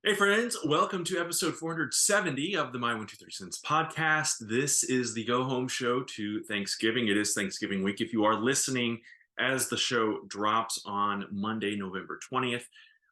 Hey friends, welcome to episode 470 of the My 123 Cents podcast. This is the go home show to Thanksgiving. It is Thanksgiving week. If you are listening as the show drops on Monday, November 20th,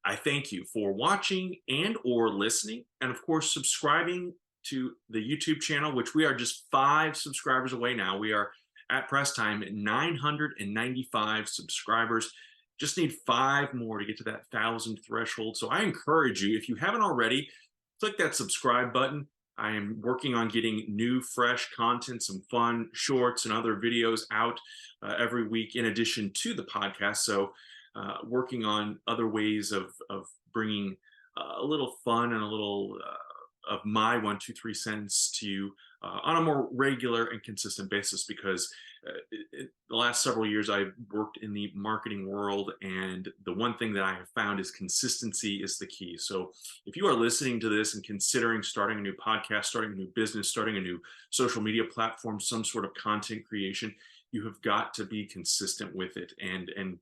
I thank you for watching and or listening, and of course subscribing to the YouTube channel, which we are just 5 subscribers away now. We are at press time at 995 subscribers. Just need 5 more to get to that 1,000 threshold. So I encourage you, if you haven't already, click that subscribe button. I am working on getting new, fresh content, some fun shorts and other videos out every week in addition to the podcast. So working on other ways of bringing a little fun and a little of my 1, 2, 3 cents to you on a more regular and consistent basis, because the last several years I've worked in the marketing world, and the one thing that I have found is consistency is the key. So if you are listening to this and considering starting a new podcast, starting a new business, starting a new social media platform, some sort of content creation, you have got to be consistent with it and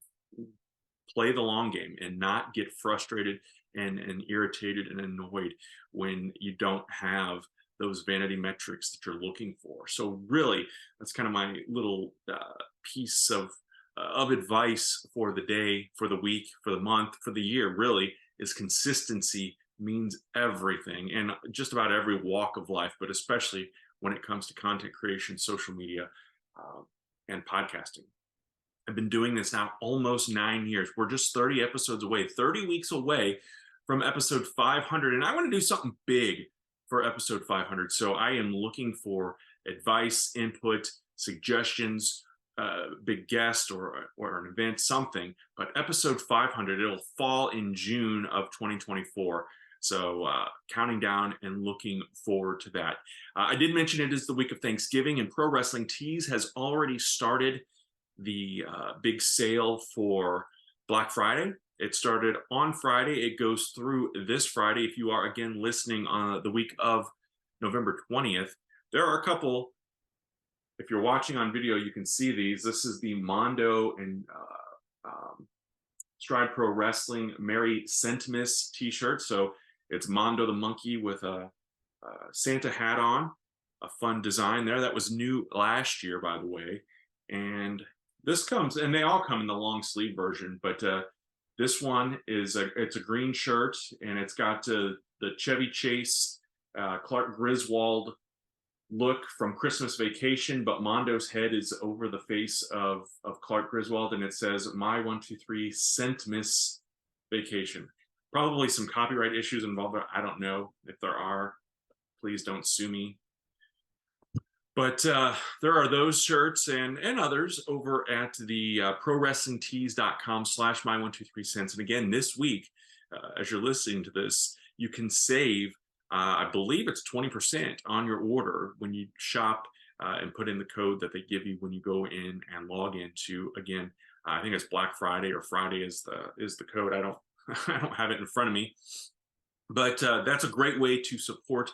play the long game and not get frustrated and irritated and annoyed when you don't have those vanity metrics that you're looking for. So really, that's kind of my little piece of advice for the day, for the week, for the month, for the year. Really, is consistency means everything, and just about every walk of life, but especially when it comes to content creation, social media, uh, and podcasting. I've been doing this now almost 9 years. We're just 30 episodes away, 30 weeks away from episode 500. And I want to do something big for episode 500. So I am looking for advice, input, suggestions, big guest or an event, something. But episode 500, it'll fall in June of 2024. So counting down and looking forward to that. I did mention it is the week of Thanksgiving, and Pro Wrestling Tees has already started the big sale for Black Friday. It started on Friday. It goes through this Friday. If you are, again, listening on the week of November 20th, there are a couple. If you're watching on video, you can see these. This is the Mondo and Stride Pro Wrestling Merry Sentmas t-shirt. So it's Mondo the monkey with a Santa hat on, a fun design there. That was new last year, by the way. And this comes, and they all come in the long sleeve version, but this one is it's a green shirt, and it's got the Chevy Chase, Clark Griswold look from Christmas Vacation, but Mondo's head is over the face of Clark Griswold, and it says "My 1, 2, 3 Centmas Vacation." Probably some copyright issues involved. I don't know if there are. Please don't sue me. But there are those shirts and others over at the prowrestlingtees.com/my123cents. And again, this week, as you're listening to this, you can save, I believe it's 20% on your order when you shop and put in the code that they give you when you go in and log into, again, I think it's Black Friday, or Friday is the code. I don't I don't have it in front of me, but that's a great way to support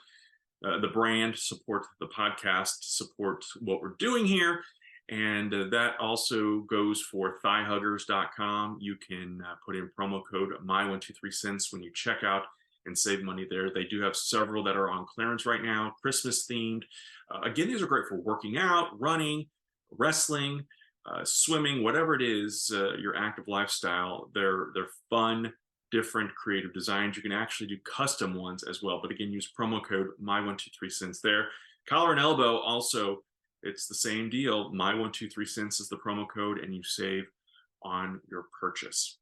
the brand, support the podcast, support what we're doing here. And that also goes for thighhuggers.com. You can put in promo code my123cents when you check out and save money there. They do have several that are on clearance right now, Christmas themed. Again, these are great for working out, running, wrestling, swimming, whatever it is, your active lifestyle. They're fun, different creative designs. You can actually do custom ones as well, but again, use promo code my123cents there. Collar and elbow also, it's the same deal. My123cents is the promo code, and you save on your purchase.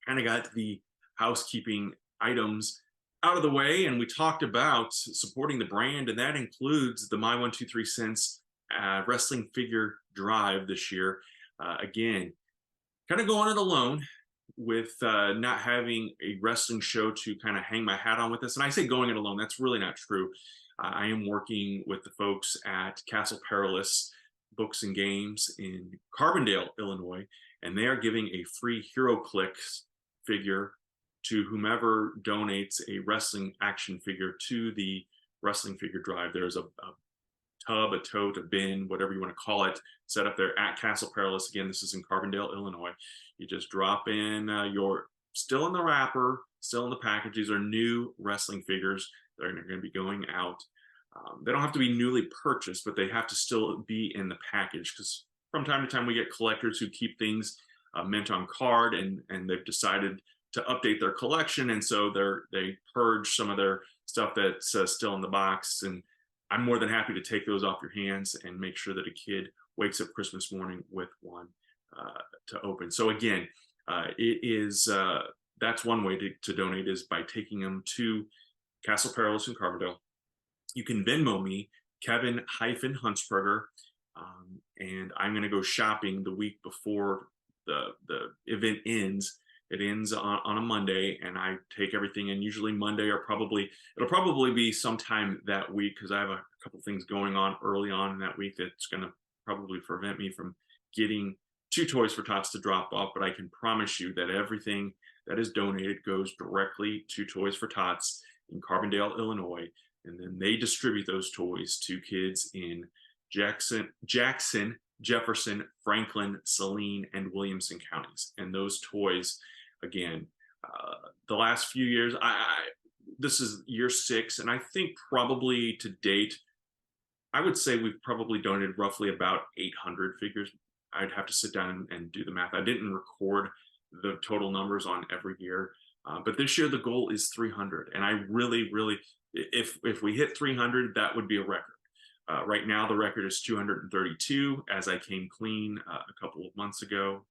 Kind of got the housekeeping items out of the way, and we talked about supporting the brand, and that includes the My123cents wrestling figure drive this year. Again, kind of going it alone with not having a wrestling show to kind of hang my hat on with this. And I say going it alone, that's really not true. I am working with the folks at Perilous Books and Games in Carbondale, Illinois, and they are giving a free HeroClix figure to whomever donates a wrestling action figure to the wrestling figure drive. There's a tub, a tote, a bin, whatever you want to call it, set up there at Castle Perilous. Again, this is in Carbondale, Illinois. You just drop in your still in the wrapper, still in the package. These are new wrestling figures that are going to be going out. They don't have to be newly purchased, but they have to still be in the package, because from time to time we get collectors who keep things mint on card, and they've decided to update their collection, and so they purge some of their stuff that's still in the box. And I'm more than happy to take those off your hands and make sure that a kid wakes up Christmas morning with one to open. So again, it is that's one way to donate, is by taking them to Castle Perilous in Carbondale. You can Venmo me, Kevin-Hunsperger, and I'm going to go shopping the week before the event ends. It ends on a Monday, and I take everything in usually Monday, or it'll probably be sometime that week, because I have a couple things going on early on in that week that's going to probably prevent me from getting 2 Toys for Tots to drop off. But I can promise you that everything that is donated goes directly to Toys for Tots in Carbondale, Illinois, and then they distribute those toys to kids in Jackson, Jefferson, Franklin, Saline, and Williamson counties. And those toys, again, the last few years, this is year 6, and I think probably to date, I would say we've probably donated roughly about 800 figures. I'd have to sit down and do the math. I didn't record the total numbers on every year, but this year the goal is 300, and I really, if we hit 300, that would be a record. Right now, the record is 232, as I came clean a couple of months ago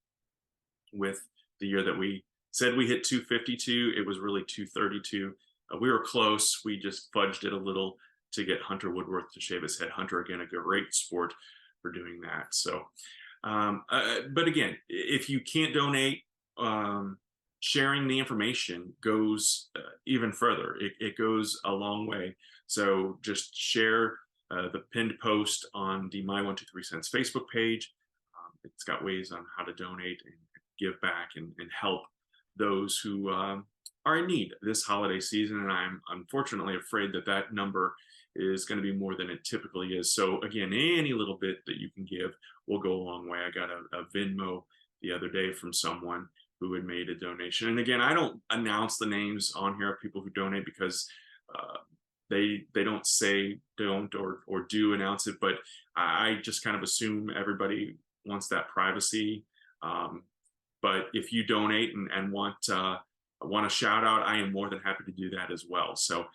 with the year that we said we hit 252. It was really 232. We were close. We just fudged it a little to get Hunter Woodworth to shave his head. Hunter, again, a great sport for doing that. So, but again, if you can't donate, sharing the information goes even further. It goes a long way. So just share the pinned post on the My 123 Cents Facebook page. It's got ways on how to donate and give back and help those who are in need this holiday season. And I'm unfortunately afraid that number is going to be more than it typically is. So again, any little bit that you can give will go a long way. I got a Venmo the other day from someone who had made a donation. And again, I don't announce the names on here of people who donate, because they don't say don't or do announce it, but I just kind of assume everybody wants that privacy. But if you donate and want a shout out, I am more than happy to do that as well. So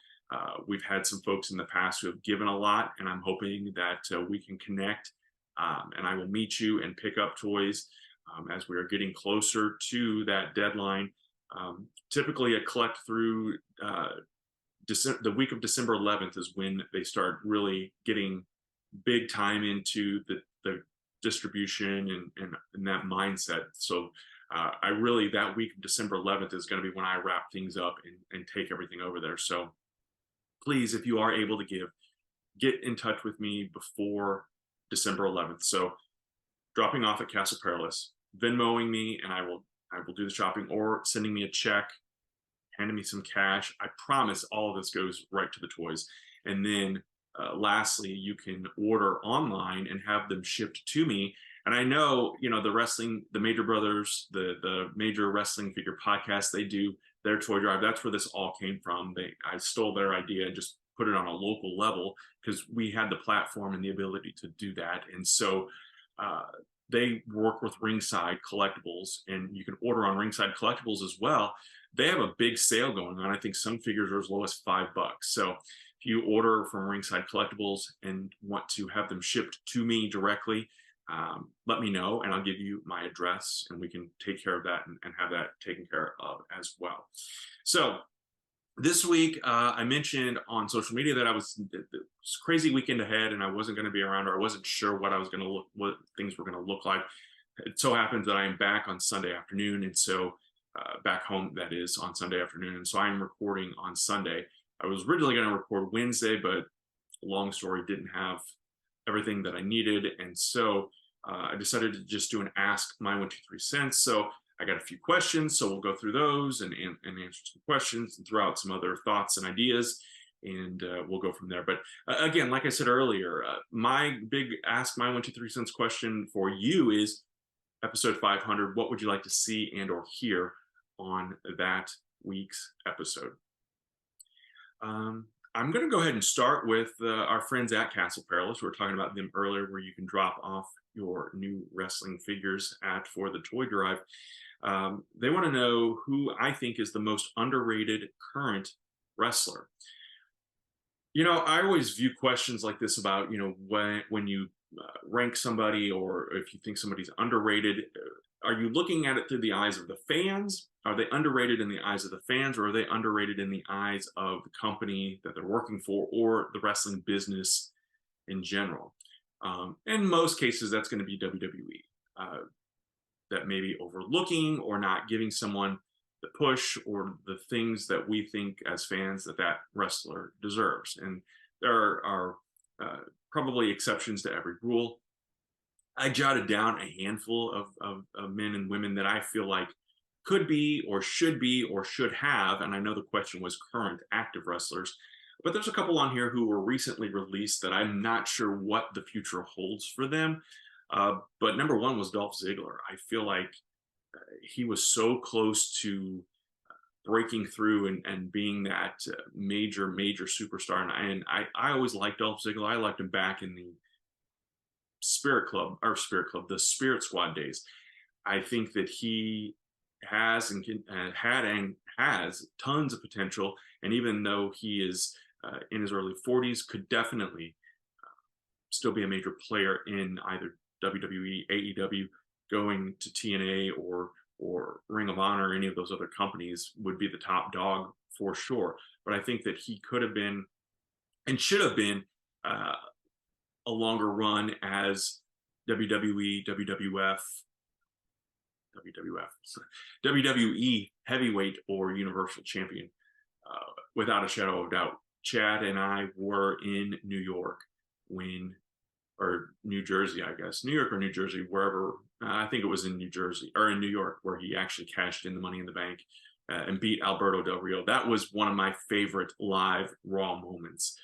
we've had some folks in the past who have given a lot, and I'm hoping that we can connect, and I will meet you and pick up toys as we are getting closer to that deadline. Typically, a collect through the week of December 11th is when they start really getting big time into the distribution and that mindset. So that week of December 11th is going to be when I wrap things up and take everything over there. So please, if you are able to give, get in touch with me before December 11th. So dropping off at Castle Perilous, Venmoing me, and I will do the shopping, or sending me a check, handing me some cash. I promise all of this goes right to the toys. And then lastly, you can order online and have them shipped to me. And I know, the Major Brothers, the Major Wrestling Figure Podcast, they do their toy drive. That's where this all came from. I stole their idea and just put it on a local level, because we had the platform and the ability to do that. And so they work with Ringside Collectibles, and you can order on Ringside Collectibles as well. They have a big sale going on. I think some figures are as low as $5. So if you order from Ringside Collectibles and want to have them shipped to me directly, let me know, and I'll give you my address, and we can take care of that and have that taken care of as well. So this week, I mentioned on social media that it was a crazy weekend ahead, and I wasn't going to be around, or I wasn't sure what things were going to look like. It so happens that I am back on Sunday afternoon, and so back home, that is, on Sunday afternoon, and so I'm recording on Sunday. I was originally going to record Wednesday, but long story, didn't have everything that I needed, and so I decided to just do an Ask My 123 Cents. So I got a few questions, so we'll go through those and answer some questions and throw out some other thoughts and ideas, and we'll go from there. But again, like I said earlier, my big Ask My 123 Cents question for you is episode 500. What would you like to see and or hear on that week's episode. I'm going to go ahead and start with our friends at Castle Perilous. We were talking about them earlier, where you can drop off your new wrestling figures at for the toy drive. They want to know who I think is the most underrated current wrestler. I always view questions like this about, when you rank somebody, or if you think somebody's underrated, are you looking at it through the eyes of the fans? Are they underrated in the eyes of the fans, or are they underrated in the eyes of the company that they're working for, or the wrestling business in general? In most cases, that's going to be WWE. That may be overlooking or not giving someone the push or the things that we think as fans that wrestler deserves. And there are probably exceptions to every rule. I jotted down a handful of men and women that I feel like could be or should have. And I know the question was current active wrestlers, but there's a couple on here who were recently released that I'm not sure what the future holds for them. But number one was Dolph Ziggler. I feel like he was so close to breaking through and being that major superstar. And I always liked Dolph Ziggler. I liked him back in the the Spirit Squad days. I think that he has has tons of potential. And even though he is in his early 40s, could definitely still be a major player in either WWE, AEW, going to TNA or Ring of Honor, any of those other companies would be the top dog for sure. But I think that he could have been and should have been a longer run as WWE, WWE heavyweight or Universal Champion, without a shadow of doubt. Chad and I were in New York or New Jersey, I guess, New York or New Jersey, wherever. I think it was in New Jersey or in New York, where he actually cashed in the Money in the Bank and beat Alberto Del Rio. That was one of my favorite live Raw moments.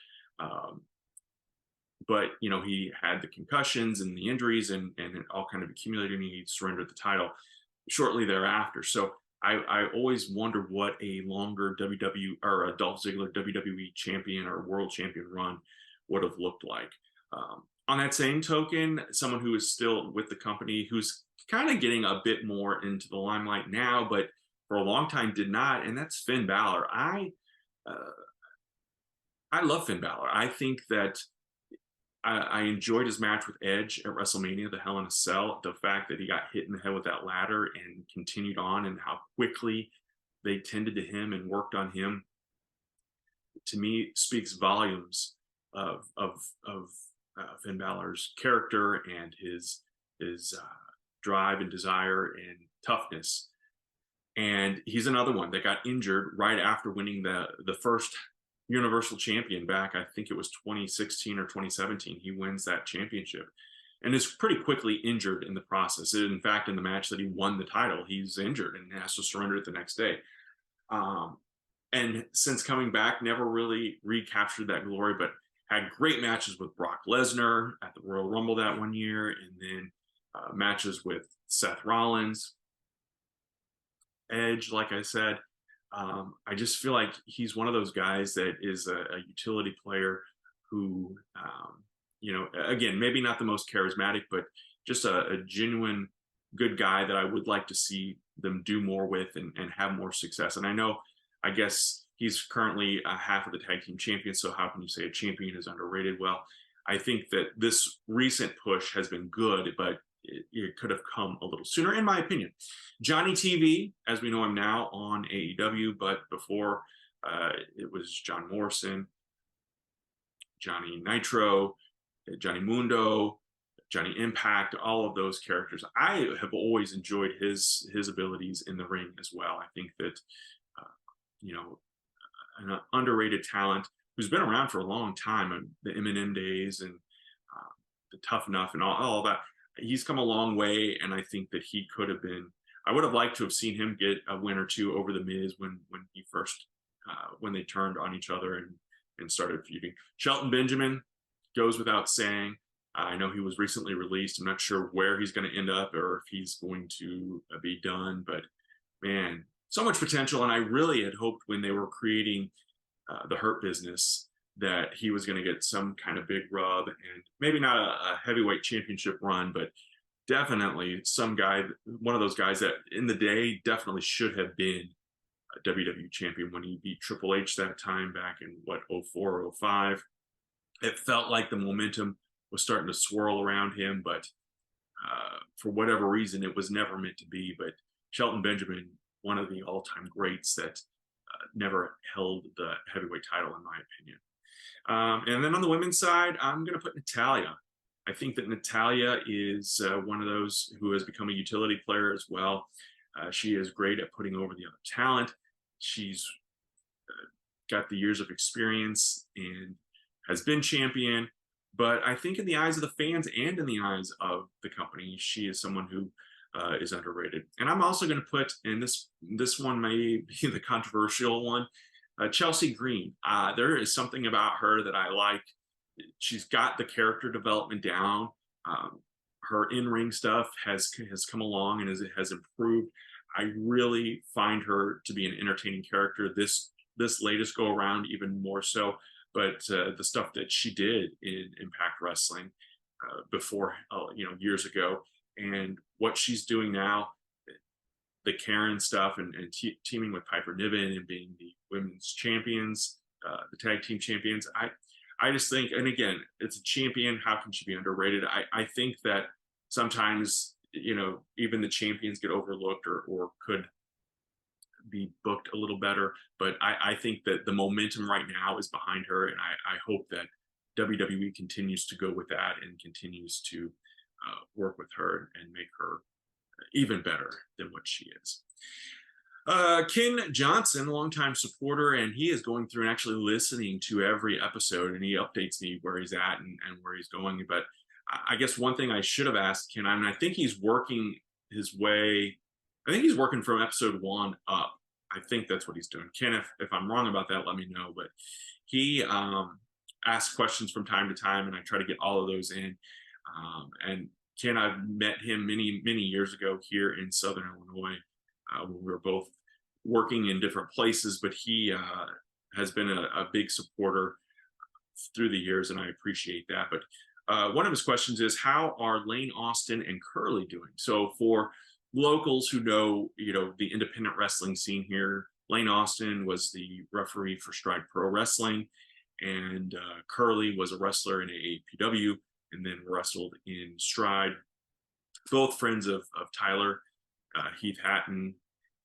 But he had the concussions and the injuries, and it all kind of accumulated, and he surrendered the title shortly thereafter. So I always wondered what a longer or a Dolph Ziggler WWE champion or world champion run would have looked like. On that same token, someone who is still with the company, who's kind of getting a bit more into the limelight now, but for a long time did not, and that's Finn Balor. I love Finn Balor. I think that I enjoyed his match with Edge at WrestleMania, the Hell in a Cell. The fact that he got hit in the head with that ladder and continued on, and how quickly they tended to him and worked on him, to me speaks volumes of Finn Balor's character and his drive and desire and toughness. And he's another one that got injured right after winning the first Universal Champion back, I think it was 2016 or 2017. He wins that championship and is pretty quickly injured in the process. In fact, in the match that he won the title, he's injured and has to surrender it the next day. And since coming back, never really recaptured that glory, but had great matches with Brock Lesnar at the Royal Rumble that one year, and then matches with Seth Rollins, Edge, like I said. I just feel like he's one of those guys that is a utility player who, again, maybe not the most charismatic, but just a genuine good guy that I would like to see them do more with and have more success. And I guess he's currently half of the tag team champion. So how can you say a champion is underrated? Well, I think that this recent push has been good, but it could have come a little sooner, in my opinion. Johnny TV, as we know him now on AEW, but before it was John Morrison, Johnny Nitro, Johnny Mundo, Johnny Impact, all of those characters. I have always enjoyed his abilities in the ring as well. I think that, an underrated talent who's been around for a long time, the Eminem days and the Tough Enough and all that. He's come a long way, and I think that he could have been. I would have liked to have seen him get a win or two over the Miz when he first when they turned on each other and started feuding. Shelton Benjamin goes without saying. I know he was recently released. I'm not sure where he's going to end up or if he's going to be done, but man, so much potential. And I really had hoped when they were creating the Hurt Business that he was going to get some kind of big rub, and maybe not a heavyweight championship run, but definitely some guy, one of those guys that in the day definitely should have been a WWE champion when he beat Triple H that time back in what, '04 or '05. It felt like the momentum was starting to swirl around him, but for whatever reason, it was never meant to be. But Shelton Benjamin, one of the all-time greats that never held the heavyweight title, in my opinion. And then on the women's side, I'm going to put Natalia. I think that Natalia is one of those who has become a utility player as well. She is great at putting over the other talent. She's got the years of experience and has been champion. But I think in the eyes of the fans and in the eyes of the company, she is someone who is underrated. And I'm also going to put, and this one may be the controversial one, Chelsea Green. There is something about her that I like. She's got the character development down. Her in-ring stuff has come along and has improved. I really find her to be an entertaining character. This latest go around even more so. But the stuff that she did in Impact Wrestling before, years ago, and what she's doing now, the Karen stuff, and teaming with Piper Niven and being the women's champions, the tag team champions. I just think, and again, it's a champion. How can she be underrated? I think that sometimes, even the champions get overlooked or could be booked a little better. But I think that the momentum right now is behind her, and I hope that WWE continues to go with that and continues to work with her and make her even better than what she is. Ken Johnson, longtime supporter, and he is going through and actually listening to every episode, and he updates me where he's at and where he's going. But I guess one thing I should have asked Ken, I mean, I think he's working his way. I think he's working from episode 1 up. I think that's what he's doing. Ken, if I'm wrong about that, let me know. But he asks questions from time to time, and I try to get all of those in. And Ken, I've met him many, many years ago here in Southern Illinois when we were both working in different places. But he has been a big supporter through the years, and I appreciate that. But one of his questions is, how are Lane Austin and Curly doing? So for locals who know, the independent wrestling scene here, Lane Austin was the referee for Stride Pro Wrestling, and Curly was a wrestler in AAPW and then wrestled in Stride. Both friends of Tyler Heath Hatton,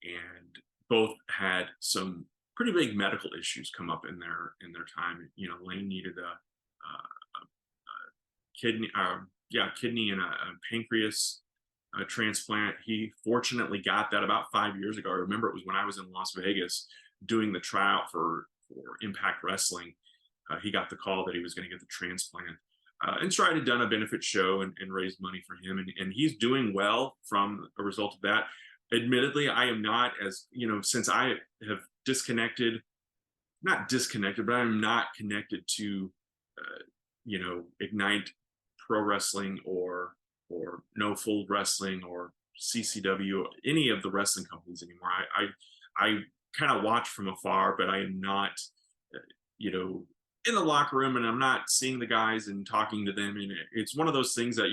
and both had some pretty big medical issues come up in their time. Lane needed a kidney, kidney and a pancreas transplant. He fortunately got that about 5 years ago. I remember it was when I was in Las Vegas doing the tryout for Impact Wrestling. He got the call that he was going to get the transplant. And Stride had done a benefit show and raised money for him, and he's doing well from a result of that. Admittedly, I am not as, since I have not disconnected, but I'm not connected to, Ignite Pro Wrestling or No Fold Wrestling or CCW, or any of the wrestling companies anymore. I kind of watch from afar, but I am not, in the locker room, and I'm not seeing the guys and talking to them. And it's one of those things that,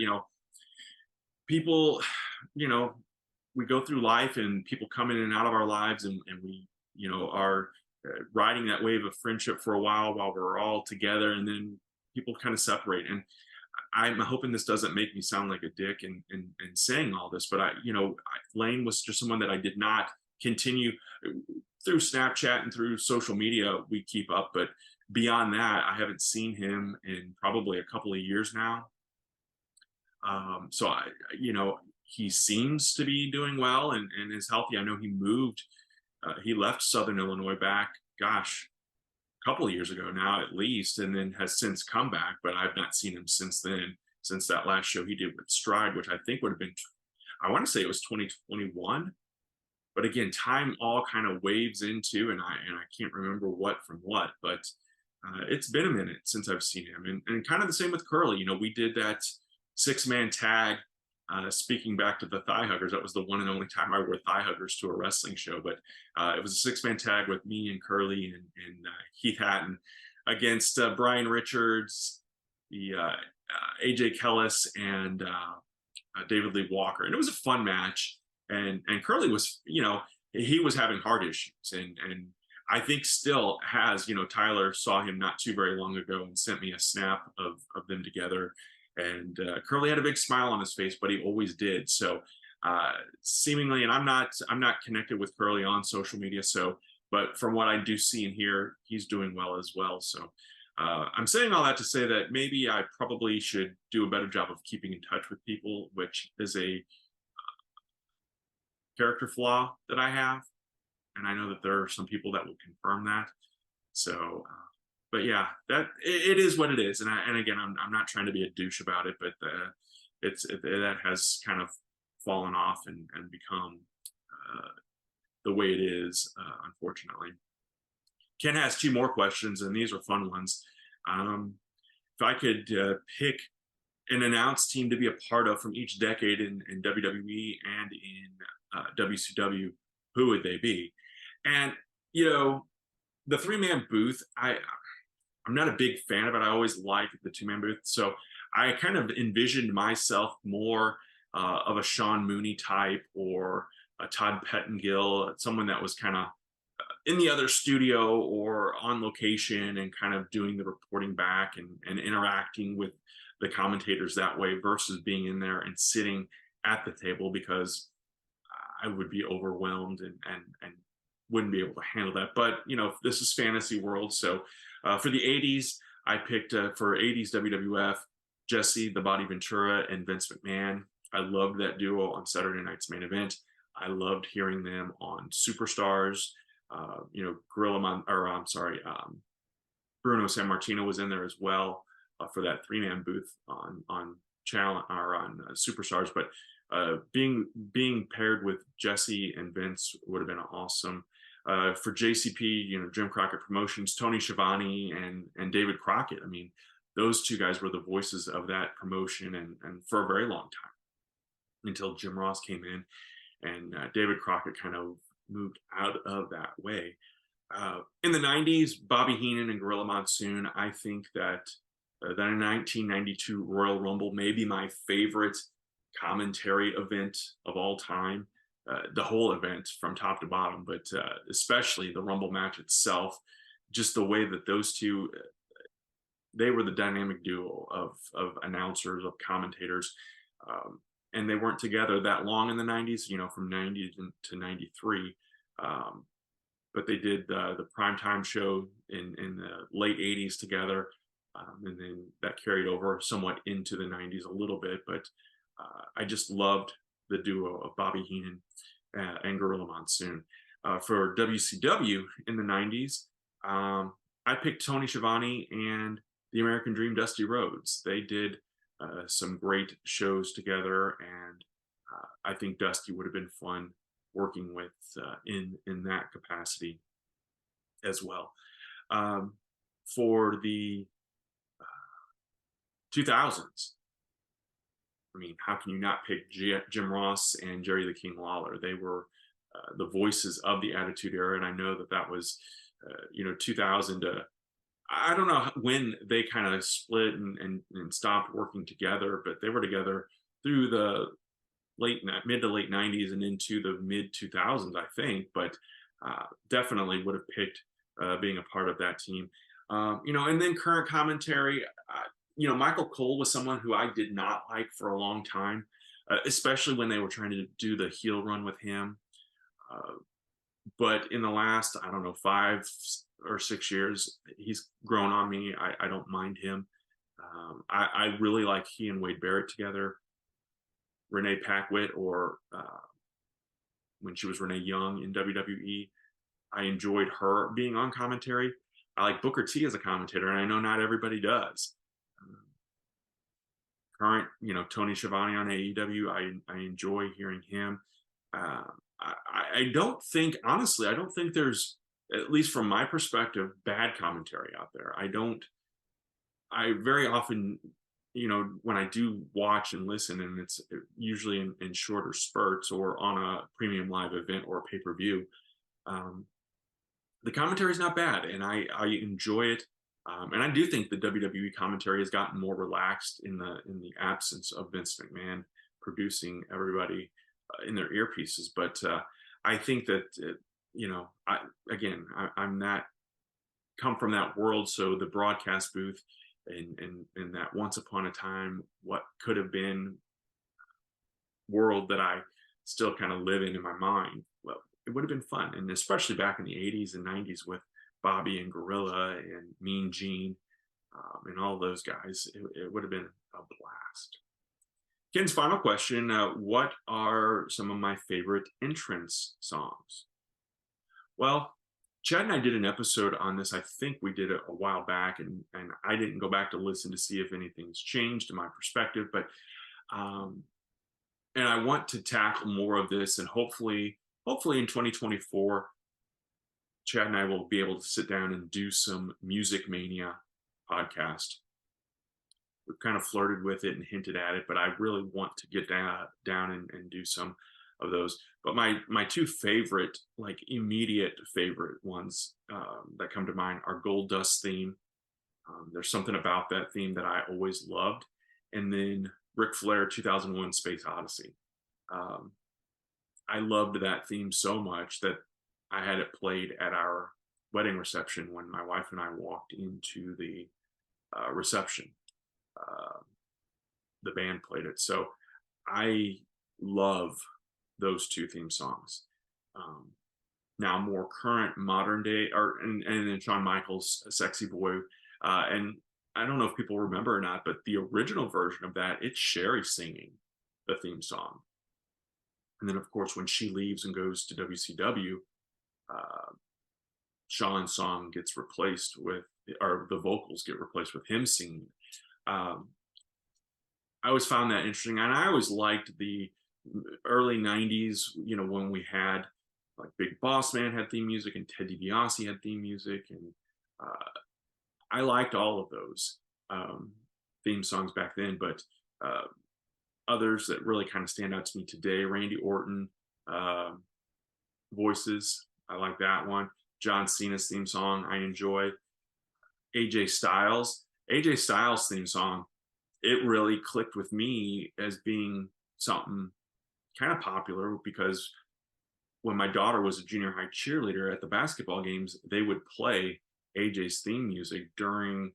people, we go through life and people come in and out of our lives, and we, are riding that wave of friendship for a while we're all together, and then people kind of separate. And I'm hoping this doesn't make me sound like a dick and saying all this, but Lane was just someone that I did not continue through Snapchat and through social media. We keep up, but beyond that, I haven't seen him in probably a couple of years now. So he seems to be doing well and is healthy. I know he moved. He left Southern Illinois back, gosh, couple of years ago now at least, and then has since come back, but I've not seen him since then, since that last show he did with Stride, which I think would have been, I want to say it was 2021. But again, time all kind of waves into, and I can't remember what from what, but it's been a minute since I've seen him. And kind of the same with Curly. We did that 6-man tag Speaking back to the thigh huggers, that was the one and only time I wore thigh huggers to a wrestling show. But it was a six-man tag with me and Curly and Keith Hatton against Brian Richards, the AJ Kellis, and David Lee Walker, and it was a fun match. And Curly was, he was having heart issues, and I think still has. Tyler saw him not too very long ago and sent me a snap of them together. And Curly had a big smile on his face, but he always did. So seemingly, and I'm not connected with Curly on social media. So, but from what I do see and hear, he's doing well as well. So I'm saying all that to say that maybe I probably should do a better job of keeping in touch with people, which is a character flaw that I have. And I know that there are some people that will confirm that. So, but yeah, that it is what it is. And again, I'm not trying to be a douche about it, but that has kind of fallen off and become the way it is, unfortunately. Ken has two more questions, and these are fun ones. If I could pick an announced team to be a part of from each decade in WWE and in WCW, who would they be? And the three-man booth, I'm not a big fan of it. I always liked the two-man booth, so I kind of envisioned myself more of a Sean Mooney type or a Todd Pettengill, someone that was kind of in the other studio or on location and kind of doing the reporting back and interacting with the commentators that way versus being in there and sitting at the table, because I would be overwhelmed and wouldn't be able to handle that. But this is fantasy world. So for the 80s, I picked for 80s WWF, Jesse the Body Ventura and Vince McMahon. I loved that duo on Saturday Night's Main Event. I loved hearing them on Superstars. Bruno Sammartino was in there as well for that three-man booth on challenge or on Superstars. But being paired with Jesse and Vince would have been awesome. For JCP, Jim Crockett Promotions, Tony Schiavone and David Crockett. I mean, those two guys were the voices of that promotion and for a very long time until Jim Ross came in and David Crockett kind of moved out of that way. In the 90s, Bobby Heenan and Gorilla Monsoon, I think that the 1992 Royal Rumble may be my favorite commentary event of all time. The whole event from top to bottom, but especially the Rumble match itself, just the way that those two, they were the dynamic duo of announcers, of commentators, and they weren't together that long in the 90s, from 90 to 93. But they did the primetime show in the late 80s together, and then that carried over somewhat into the 90s a little bit. But I just loved the duo of Bobby Heenan and Gorilla Monsoon. For WCW in the 90s, I picked Tony Schiavone and the American Dream, Dusty Rhodes. They did some great shows together, and I think Dusty would have been fun working with in that capacity as well. For the 2000s, I mean, how can you not pick Jim Ross and Jerry the King Lawler? They were the voices of the Attitude Era, and I know that was 2000 to, I don't know when they kind of split and stopped working together, but they were together through the mid to late 90s and into the mid 2000s, I think. But definitely would have picked being a part of that team. And then current commentary. Michael Cole was someone who I did not like for a long time, especially when they were trying to do the heel run with him. But in the last, I don't know, 5 or 6 years, he's grown on me. I don't mind him. I really like he and Wade Barrett together. Renee Paquette, or when she was Renee Young in WWE, I enjoyed her being on commentary. I like Booker T as a commentator, and I know not everybody does. Current, Tony Schiavone on AEW, I enjoy hearing him. I don't think, honestly, I don't think there's, at least from my perspective, bad commentary out there. I very often when I do watch and listen, and it's usually in shorter spurts or on a premium live event or a pay-per-view, um, the commentary is not bad, and I enjoy it. And I do think the WWE commentary has gotten more relaxed in the absence of Vince McMahon producing everybody in their earpieces. But I think that I'm that come from that world, so the broadcast booth and that once upon a time what could have been world that I still kind of live in my mind. Well, it would have been fun, and especially back in the '80s and '90s with Bobby and Gorilla and Mean Gene and all those guys. It would have been a blast. Ken's final question: what are some of my favorite entrance songs? Well, Chad and I did an episode on this. I think we did it a while back, and I didn't go back to listen to see if anything's changed in my perspective. But um, and I want to tackle more of this, and hopefully in 2024, Chad and I will be able to sit down and do some Music Mania podcast. We've kind of flirted with it and hinted at it, but I really want to get down and do some of those. But my two favorite, like immediate favorite ones that come to mind are Gold Dust theme. There's something about that theme that I always loved, and then Ric Flair 2001 Space Odyssey. Um, I loved that theme so much that I had it played at our wedding reception when my wife and I walked into the reception. Uh, the band played it. So I love those two theme songs. Um, Now, more current, modern day, and then Shawn Michaels' "Sexy Boy," and I don't know if people remember or not, but the original version of that, it's Sherry singing the theme song, and then of course when she leaves and goes to WCW, uh, Shawn's song gets replaced with, or the vocals get replaced with him singing. Um, I always found that interesting, and I always liked the early '90s. When we had like Big Boss Man had theme music, and Ted DiBiase had theme music, and uh, I liked all of those um, theme songs back then. But uh, others that really kind of stand out to me today: Randy Orton, uh, Voices. I like that one. John Cena's theme song I enjoy. AJ Styles. AJ Styles theme song, it really clicked with me as being something kind of popular because when my daughter was a junior high cheerleader at the basketball games, they would play AJ's theme music during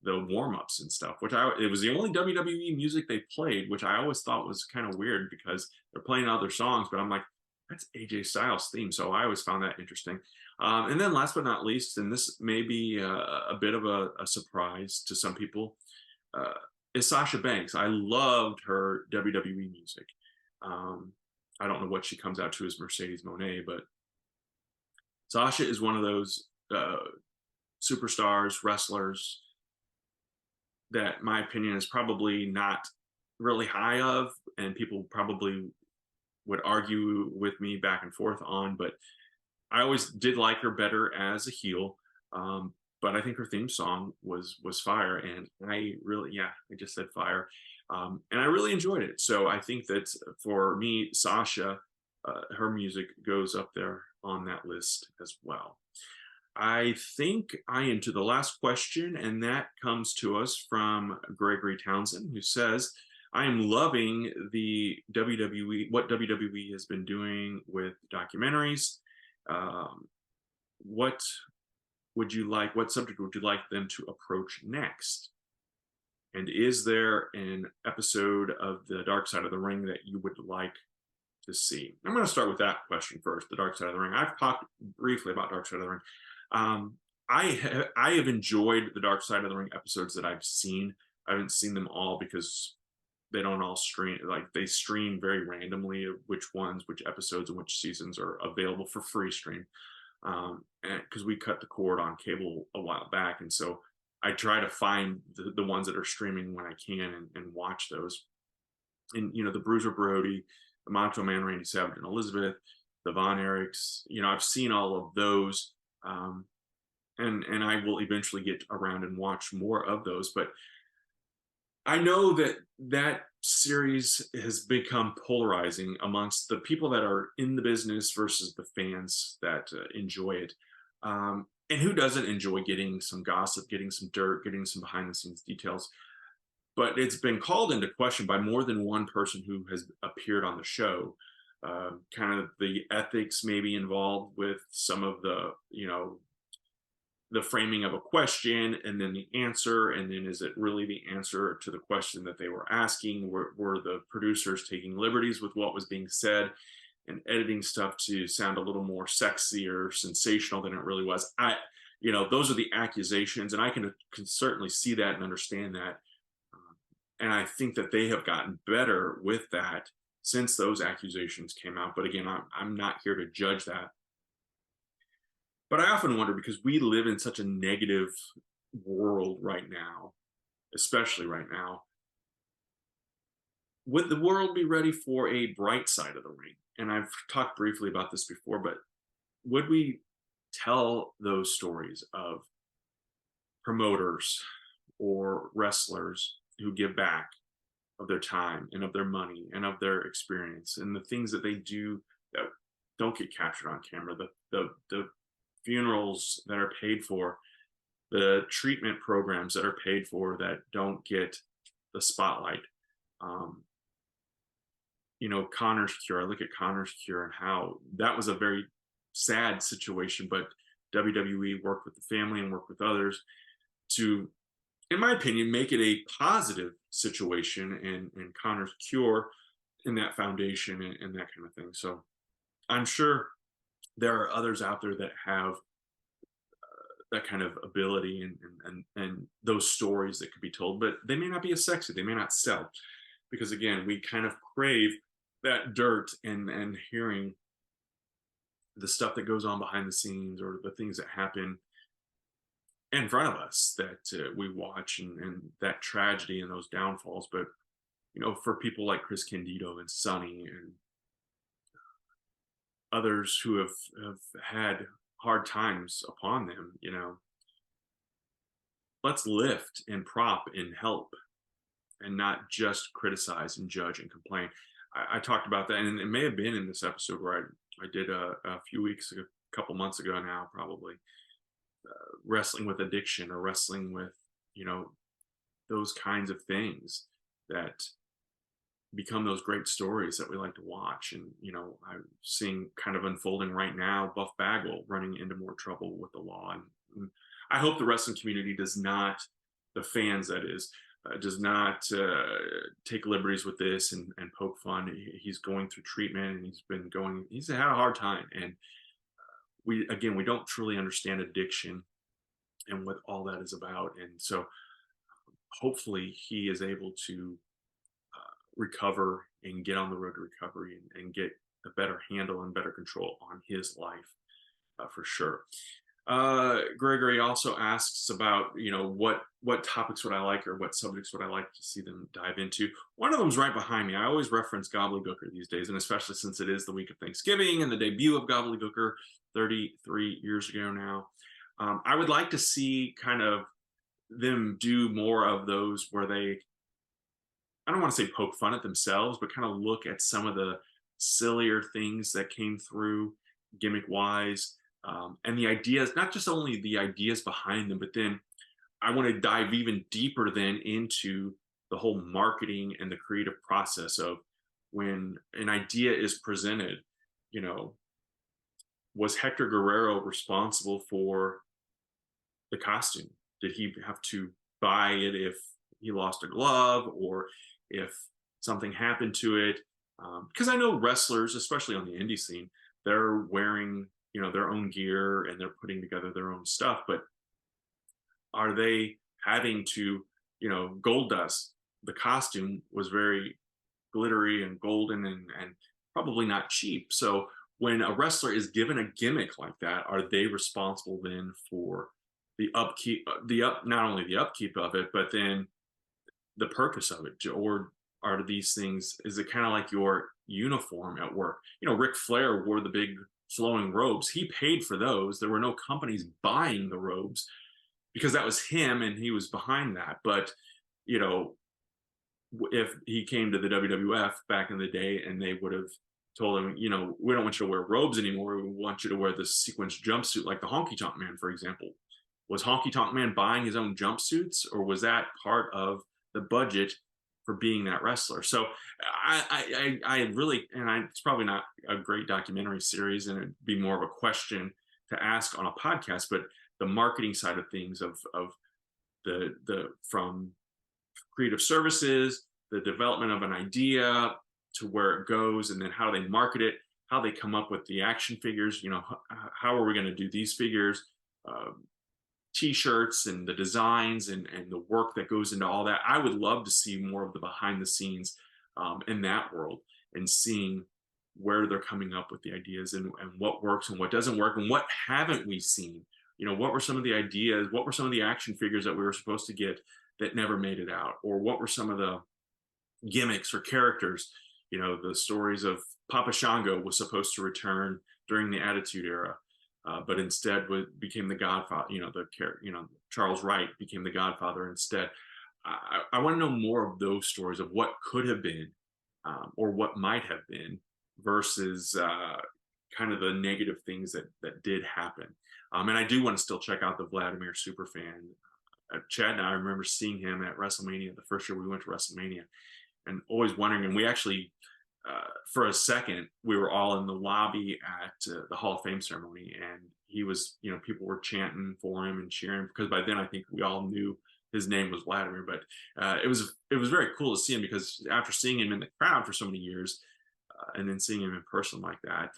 the warm-ups and stuff, it was the only WWE music they played, which I always thought was kind of weird because they're playing other songs, but I'm like, that's AJ Styles theme. So I always found that interesting. And then last but not least, and this may be a bit of a surprise to some people, uh, is Sasha Banks. I loved her WWE music. Um, I don't know what she comes out to as Mercedes Monet, but Sasha is one of those superstars, wrestlers that my opinion is probably not really high of, and people probably would argue with me back and forth on, but I always did like her better as a heel. But I think her theme song was fire, and I really, yeah, I just said fire, and I really enjoyed it. So I think that for me, Sasha, her music goes up there on that list as well. I think I am to the last question, and that comes to us from Gregory Townsend, who says, I am loving the WWE, what WWE has been doing with documentaries. Um, what what subject would you like them to approach next? And is there an episode of the Dark Side of the Ring that you would like to see? I'm going to start with that question first, the Dark Side of the Ring. I've talked briefly about Dark Side of the Ring. I have enjoyed the Dark Side of the Ring episodes that I've seen. I haven't seen them all because they don't all stream, like they stream very randomly of which episodes and which seasons are available for free stream. And because we cut the cord on cable a while back, and so I try to find the ones that are streaming when I can and watch those. And the Bruiser Brody, the Macho Man Randy Savage and Elizabeth, the Von Erichs, I've seen all of those. And I will eventually get around and watch more of those. But I know that that series has become polarizing amongst the people that are in the business versus the fans that enjoy it. And who doesn't enjoy getting some gossip, getting some dirt, getting some behind the scenes details? But it's been called into question by more than one person who has appeared on the show. Kind of the ethics maybe involved with some of the framing of a question and then the answer, and then is it really the answer to the question that they were asking? Were the producers taking liberties with what was being said and editing stuff to sound a little more sexy or sensational than it really was? Those are the accusations, and I can certainly see that and understand that. And I think that they have gotten better with that since those accusations came out. But again, I'm not here to judge that. But I often wonder, because we live in such a negative world right now, especially right now, would the world be ready for a bright side of the ring? And I've talked briefly about this before, but would we tell those stories of promoters or wrestlers who give back of their time and of their money and of their experience and the things that they do that don't get captured on camera, the funerals that are paid for, the treatment programs that are paid for that don't get the spotlight? Um, Connor's Cure. I look at Connor's Cure and how that was a very sad situation, but WWE worked with the family and worked with others to, in my opinion, make it a positive situation and Connor's Cure in that foundation and that kind of thing. So I'm sure there are others out there that have that kind of ability and those stories that could be told, but they may not be as sexy. They may not sell because again, we kind of crave that dirt and hearing the stuff that goes on behind the scenes or the things that happen in front of us that we watch and that tragedy and those downfalls. But for people like Chris Candido and Sonny and others who have had hard times upon them, let's lift and prop and help and not just criticize and judge and complain. I talked about that, and it may have been in this episode where I did a few weeks ago, a couple months ago now, probably, wrestling with addiction or wrestling with, those kinds of things that become those great stories that we like to watch. And, I'm seeing kind of unfolding right now, Buff Bagwell running into more trouble with the law. And I hope the wrestling community does not, the fans that is, does not take liberties with this and poke fun. He's going through treatment and he's had a hard time. And we don't truly understand addiction and what all that is about. And so hopefully he is able to recover and get on the road to recovery and get a better handle and better control on his life for sure. Gregory also asks about, what topics would I like or what subjects would I like to see them dive into. One of them's right behind me. I always reference Gobbledygooker these days, and especially since it is the week of Thanksgiving and the debut of Gobbledygooker 33 years ago now. I would like to see kind of them do more of those where they, I don't want to say poke fun at themselves, but kind of look at some of the sillier things that came through gimmick wise. And the ideas, not just only the ideas behind them, but then I want to dive even deeper then into the whole marketing and the creative process of when an idea is presented. Was Hector Guerrero responsible for the costume? Did he have to buy it if he lost a glove or if something happened to it? Because I know wrestlers, especially on the indie scene, they're wearing their own gear and they're putting together their own stuff, but are they having to, gold dust? The costume was very glittery and golden and probably not cheap. So when a wrestler is given a gimmick like that, are they responsible then for the upkeep, not only the upkeep of it, but then the purpose of it? Or are these things, is it kind of like your uniform at work? Ric Flair wore the big flowing robes. He paid for those. There were no companies buying the robes because that was him and he was behind that. But, if he came to the WWF back in the day and they would have told him, we don't want you to wear robes anymore. We want you to wear this sequence jumpsuit like the Honky Tonk Man, for example. Was Honky Tonk Man buying his own jumpsuits, or was that part of the budget for being that wrestler? So I really, it's probably not a great documentary series, and it'd be more of a question to ask on a podcast. But the marketing side of things, of the from creative services, the development of an idea to where it goes, and then how they market it, how they come up with the action figures. How are we going to do these figures? Uh, T-shirts and the designs and the work that goes into all that. I would love to see more of the behind the scenes in that world, and seeing where they're coming up with the ideas, and what works and what doesn't work, and what haven't we seen. What were some of the ideas? What were some of the action figures that we were supposed to get that never made it out? Or what were some of the gimmicks or characters? The stories of Papa Shango was supposed to return during the Attitude Era, but instead became the Godfather. Charles Wright became the Godfather instead. I want to know more of those stories of what could have been, or what might have been, versus kind of the negative things that did happen. And I do want to still check out the Vladimir Superfan. Chad and I remember seeing him at WrestleMania, the first year we went to WrestleMania, and always wondering. And we actually, for a second, we were all in the lobby at the Hall of Fame ceremony, and he was, people were chanting for him and cheering, because by then I think we all knew his name was Vladimir. But it was very cool to see him, because after seeing him in the crowd for so many years, and then seeing him in person like that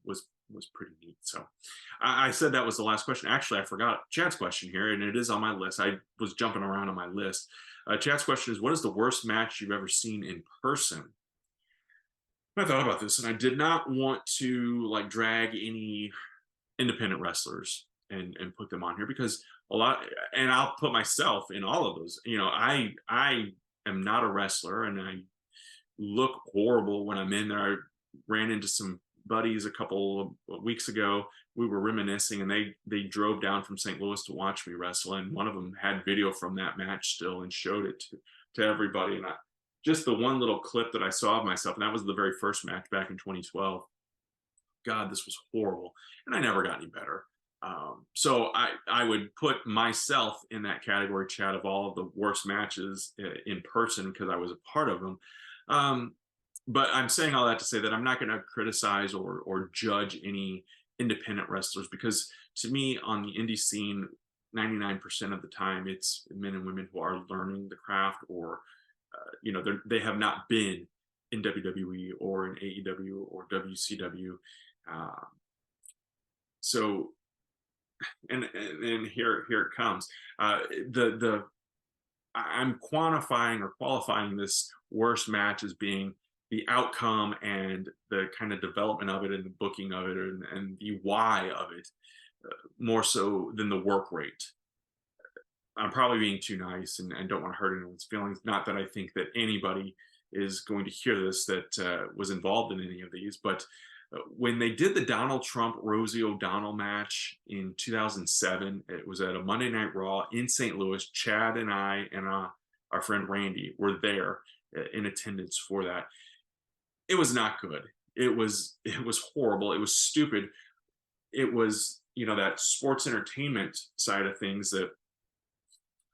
was pretty neat. So I said that was the last question. Actually, I forgot Chad's question here, and it is on my list. I was jumping around on my list. Chad's question is, what is the worst match you've ever seen in person? I thought about this, and I did not want to drag any independent wrestlers and put them on here, because a lot, and I'll put myself in all of those. I am not a wrestler, and I look horrible when I'm in there. I ran into some buddies a couple of weeks ago. We were reminiscing, and they drove down from St. Louis to watch me wrestle, and one of them had video from that match still and showed it to everybody. And just the one little clip that I saw of myself, and that was the very first match back in 2012. God, this was horrible, and I never got any better. So I would put myself in that category, Chad, of all of the worst matches in person, because I was a part of them. But I'm saying all that to say that I'm not going to criticize or judge any independent wrestlers, because to me, on the indie scene, 99% of the time, it's men and women who are learning the craft, or they have not been in WWE or in AEW or WCW. So, and here it comes. I'm quantifying or qualifying this worst match as being the outcome and the kind of development of it and the booking of it, and the why of it, more so than the work rate. I'm probably being too nice, and don't want to hurt anyone's feelings. Not that I think that anybody is going to hear this that was involved in any of these, but when they did the Donald Trump Rosie O'Donnell match in 2007, it was at a Monday Night Raw in St. Louis. Chad and I and our friend Randy were there in attendance for that. It was not good. It was horrible. It was stupid. It was, that sports entertainment side of things that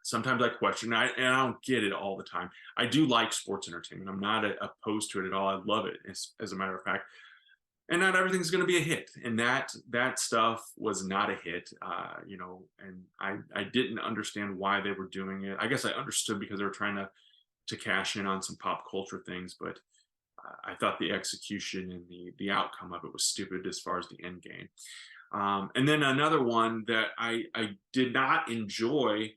sometimes I question, and I don't get it all the time. I do like sports entertainment. I'm not opposed to it at all. I love it, as a matter of fact. And not everything's going to be a hit, and that stuff was not a hit. And I didn't understand why they were doing it. I guess I understood because they were trying to cash in on some pop culture things, but I thought the execution and the outcome of it was stupid as far as the end game. And then another one that I did not enjoy,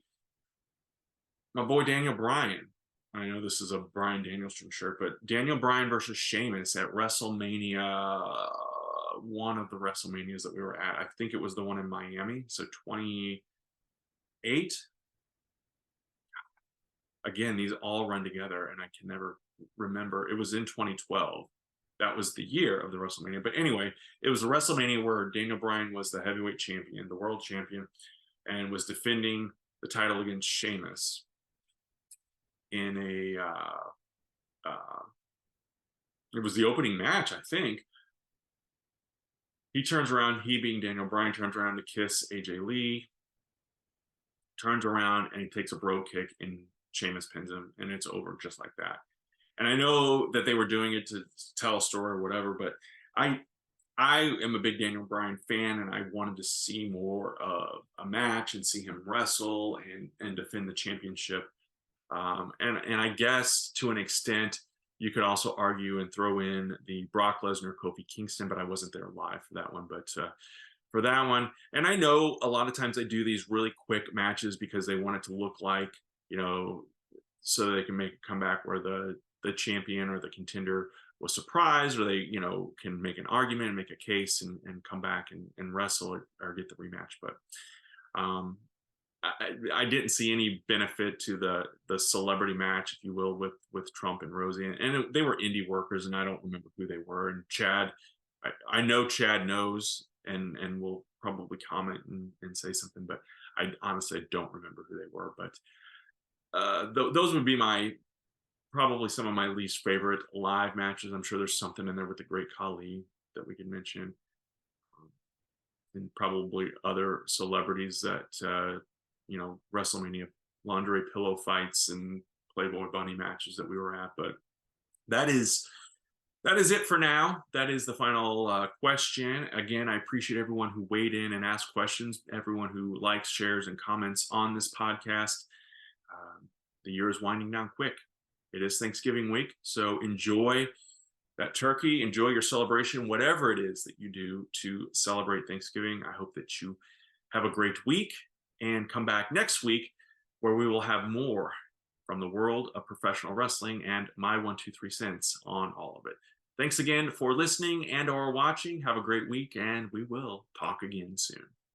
my boy Daniel Bryan. I know this is a Bryan Danielson shirt, but Daniel Bryan versus Sheamus at WrestleMania, one of the WrestleManias that we were at. I think it was the one in Miami, so 28. Again, these all run together, and I can never remember. It was in 2012. That was the year of the WrestleMania. But anyway, it was a WrestleMania where Daniel Bryan was the heavyweight champion, the world champion, and was defending the title against Sheamus in a it was the opening match, I think. He turns around, he being Daniel Bryan, turns around to kiss AJ Lee, turns around and he takes a bro kick and Sheamus pins him, and it's over just like that. And I know that they were doing it to tell a story or whatever, but I I am a big Daniel Bryan fan, and I wanted to see more of a match and see him wrestle and defend the championship. And I guess to an extent, you could also argue and throw in the Brock Lesnar Kofi Kingston, but I wasn't there live for that one. But for that one, and I know a lot of times they do these really quick matches because they want it to look like, you know, so they can make a comeback where the champion or the contender was surprised, or they, you know, can make an argument and make a case and come back and wrestle or get the rematch. But um, I didn't see any benefit to the celebrity match, if you will, with Trump and Rosie, and they were indie workers, and I don't remember who they were. And Chad, I know Chad knows and will probably comment and say something, but I honestly don't remember who they were. But those would be my probably some of my least favorite live matches. I'm sure there's something in there with the Great Khali that we could mention, um, and probably other celebrities that you know, WrestleMania laundry pillow fights and Playboy Bunny matches that we were at. But that is that is it for now. That is the final question. Again, I appreciate everyone who weighed in and asked questions, everyone who likes, shares, and comments on this podcast. The year is winding down quick. It is Thanksgiving week, so enjoy that turkey, enjoy your celebration, whatever it is that you do to celebrate Thanksgiving. I hope that you have a great week and come back next week where we will have more from the world of professional wrestling and my 1, 2, 3 cents on all of it. Thanks again for listening and or watching. Have a great week, and we will talk again soon.